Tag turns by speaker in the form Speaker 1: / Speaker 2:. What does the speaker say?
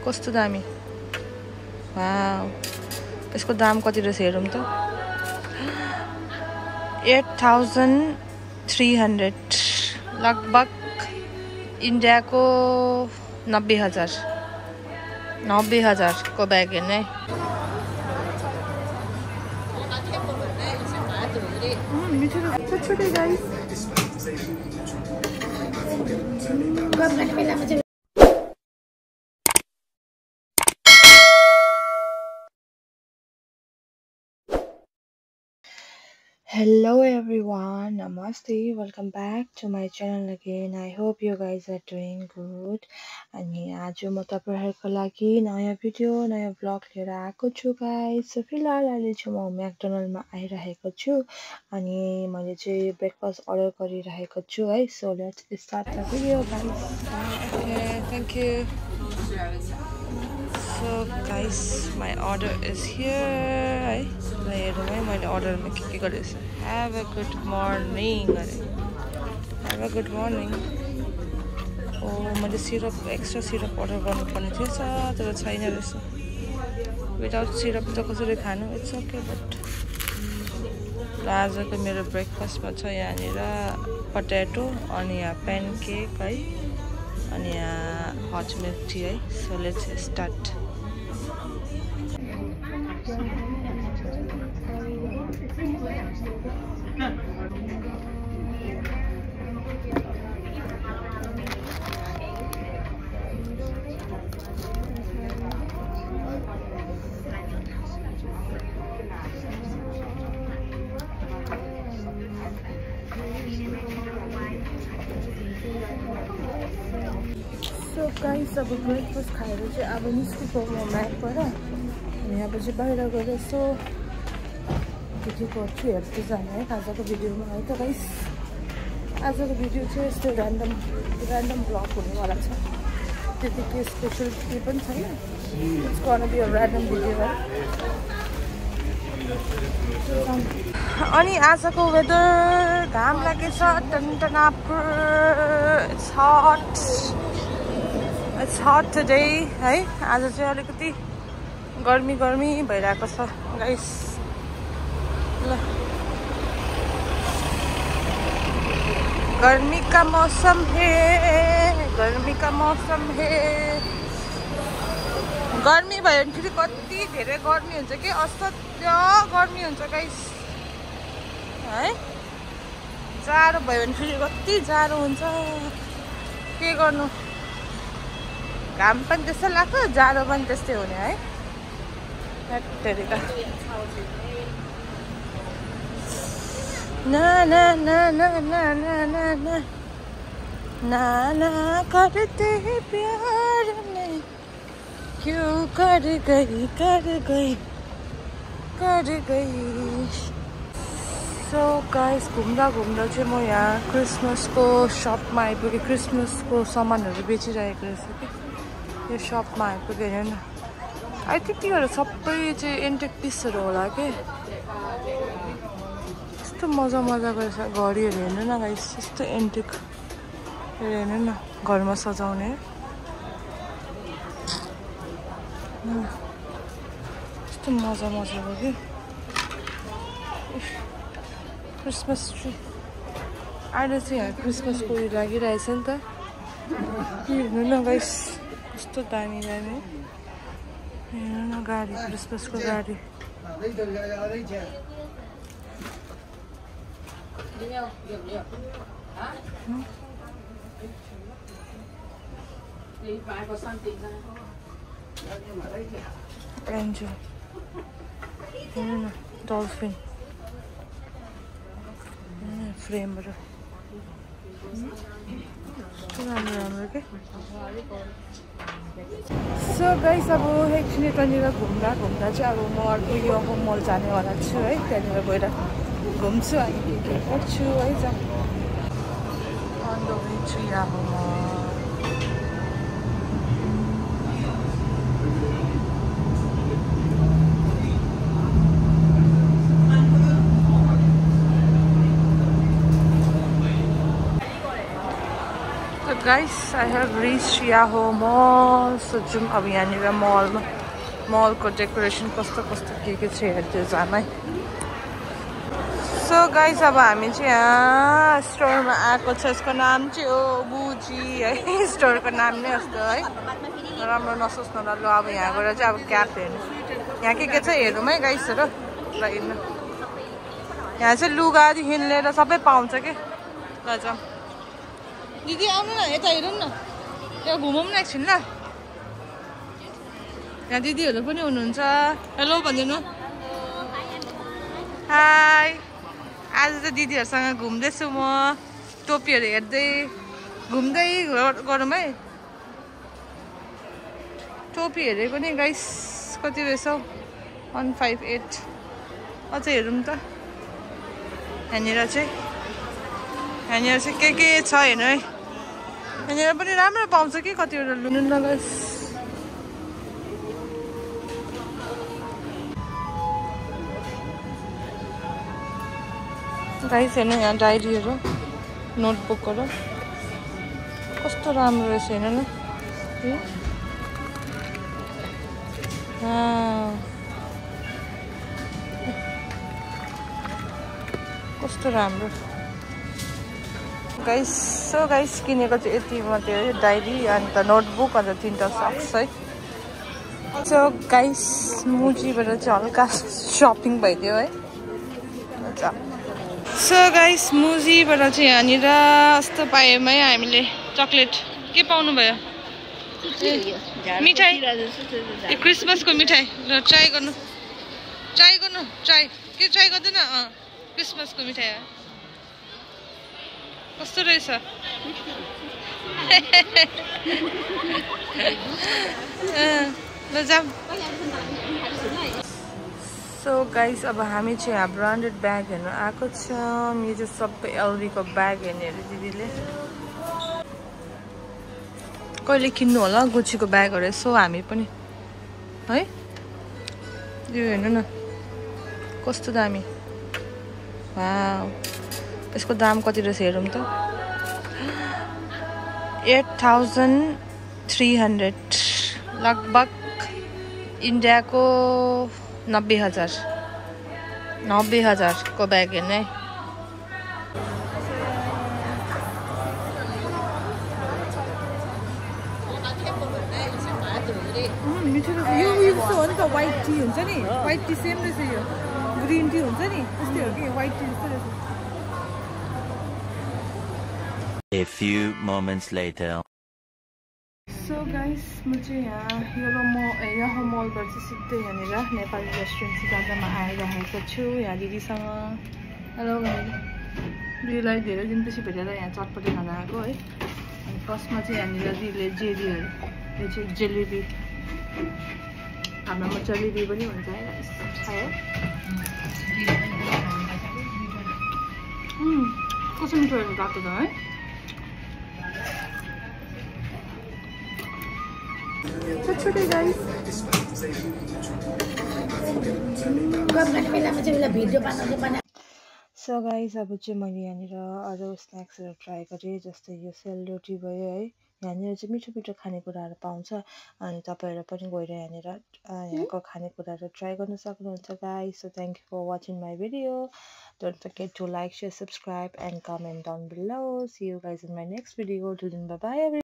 Speaker 1: कस्तो दामी वाउ यसको दाम कति रहेछ हेरौँ त 8300 लगभग इन्डियाको 90,000 को ब्याग हेर्ने छोटे guys Hello everyone, namaste, welcome back to my channel again. I hope you guys are doing good. अनि आज म तपाईहरुको लागि नयाँ भिडियो नयाँ भ्लग लिएर आएको छु गाइस. सो फिलहाल अहिले चाहिँ म म्याकडोनल्डमा आइरहेको छु अनि मैले चाहिँ ब्रेकफास्ट अर्डर गरिरहेको छु है. So let's start the video guys. Okay, thank you. So guys, my order is here. है हेरौँ है मैले अर्डरमा के गरेछु. Have a good morning. Have a good morning. मैले सिरप एक्स्ट्रा सिरप अर्डर गर्नुपर्ने थिएछ तर छैन रहेछ. विदाउट सिरप त कसरी खानु. इट्स ओके बट आजको मेरो ब्रेकफास्टमा छ यहाँनिर पटेटो अनि यहाँ प्यानकेक है अनि यहाँ हट मिल्क टी है. So let's start. So guys अब ब्रेकफास्ट खाएर चाहिँ अब निस्केको म म्याकबाट अनि अब चाहिँ बाहिर गएर यसो के गर्छु हेर्छु जाने है आजको भिडियोमा है त गाइस. आजको भिडियो चाहिँ यस्तो ऱ्यान्डम ब्लग हुनेवाला छ. त्यति के स्पेसल केही पनि छैन. It's gonna be a random video है. अनि आजको वेदर घाम लागेछ टनटनापुर. It's hot today है. आज चाहिँ अलिकति गर्मी भइरहेको छ गाइस. ल गर्मी का मौसम है. गर्मी भयो भने फेरि कति धेरै गर्मी हुन्छ कि असह्य गर्मी हुन्छ गाइस है. जाडो भयो भने फेरि कति जाडो हुन्छ. के गर्नु. घाम पनि त्यस्तै लाग्छ जाडो पनि त्यस्तै हुने है. ना ना ना ना ना ना ना ना ना ना करते प्यार में क्यों कर गई. सो गाइस घुम्दा चाहिँ म यहाँ क्रिसमसको सपमा आइपुगेँ. क्रिसमसको सामानहरू बेचिरहेको रहेछ कि यो सपमा आइपुगेँ. हेर्नु न आई थिङ्क त्योहरू सबै चाहिँ एन्टिक पिसहरू होला कि. यस्तो मजाको रहेछ घडीहरू. हेर्नु न गाइस यस्तो एन्टिक. हेर्नु न घरमा सजाउने यस्तो मजाको कि क्रिसमस ट्री. अहिले चाहिँ यहाँ क्रिसमसको उयो लागिरहेछ नि त. हेर्नु न गाइस कस्तो दामी. हेर्नु न गाडी क्रिसमसको गाडी. एन्जल. हेर्नु न डल्फिन फ्रेमहरू राम्रो के. सो गाइस अब एकछिन यतानिर घुम्दा चाहिँ अब म अर्को यो मल जानेवाला छु है. त्यहाँनिर गएर घुम्छु अनि के गर्छु है. अन द वे टु याहो mall. guys, I have reached Yahoo Mall. So जाउँ अब यहाँनिर मलमा मलको डेकोरेसन कस्तो कस्तो के छ हेर्दै जाम है. So guys, अब हामी चाहिँ यहाँ स्टोरमा आएको छ. यसको नाम चाहिँ हो बुजी है. स्टोरको नाम नै यस्तो है. राम्रो नसोच्नु ल. ल अब यहाँ गएर चाहिँ अब क्याप हेर्नु. यहाँ के छ हेरौँ है गाइसहरु. ल हिँड्नु. यहाँ चाहिँ लुगादेखि लिएर सबै पाउँछ के. ल जाउँ. दिदी आउनु न यता हेरौँ न. यहाँ घुमौँ न एकछिन ल. यहाँ दिदीहरु पनि हुनुहुन्छ. हेलो भनिदिनु. हाई. आज चाहिँ दिदीहरुसँग घुम्दैछु म. टोपीहरु हेर्दै घुम्दै गरौँ है. टोपी हेरेको नि गाइस कति रहेछ 158. अझै हेरौँ त. यहाँनिर चाहिँ के छ हेर्नु है. यहाँनिर पनि राम्रो पाउँछ कि कतिवटा लुनु न गाइस. गाइस हेर्नु यहाँ डायरीहरु नोटबुकहरु कस्तो राम्रो रहेछ हेर्नु न. कस्तो राम्रो गाइस. सो गाइस किनेको चाहिँ यति मात्रै हो. डायरी अन्त नोटबुक अन्त 3टा सक्स है. सो गाइस मुजीबाट चाहिँ हल्का शपिङ भइदियो है. सो गाइस मुजीबाट चाहिँ यहाँनिर यस्तो पायौँ है हामीले चकलेट. के पाउनु भयो? मिठाई. क्रिसमसको मिठाई. ल ट्राई गर्नु. के ट्राई गर्दैन? क्रिसमसको मिठाई हो. कस्तो रहेछ? ल जाऊँ. सो गाइस अब हामी चाहिँ यहाँ ब्रान्डेड ब्याग हेर्नु आएको छौँ. यो चाहिँ सबै एलभीको ब्याग हेर्ने अरे दिदीले. कहिले किन्नु होला गुचीको ब्यागहरु. सो हामी पनि है. यो हेर्नु न कस्तो दामी. वाउ. यसको दाम कति रहेछ हेरौँ त. 8300 लगभग इन्डियाको 90,000 को ब्याग हेर्ने. यो यस्तो हो नि त. व्हाइट टी हुन्छ नि. व्हाइट टी सेम रहेछ. यो ग्रीन टी हुन्छ नि त्यस्तै हो कि. व्हाइट टी जस्तो रहेछ.
Speaker 2: A few moments later.
Speaker 1: So guys म चाहिँ यहाँ यहाँ मलबाट चाहिँ सिधै यहाँनिर नेपाली रेस्टुरेन्ट सिकादामा आइरहेको छु यहाँ दिदीसँग. हेलो दिदीलाई धेरै दिनपछि भेटेर यहाँ चटपटी खान आएको है. अनि फर्स्टमा चाहिँ यहाँनिर दिदीले जेलीहरु. यो चाहिँ जेलेबी. हाम्रोमा जलेबी पनि भन्छ है. कस्तो मिठो भएको त है. चटपटी गाइस. सो गाइस अब चाहिँ मैले यहाँनिर अरू स्न्याक्सहरू ट्राई गरेँ. जस्तै यो सेलरोटी भयो है. यहाँनिर चाहिँ मिठो मिठो खानेकुराहरू पाउँछ. अनि तपाईँहरू पनि गएर यहाँनिर यहाँको खानेकुराहरू ट्राई गर्न सक्नुहुन्छ guys. So thank you for watching my video. Don't forget to like, share, subscribe and comment down below. See you guys in my next video. Till then, bye bye everyone.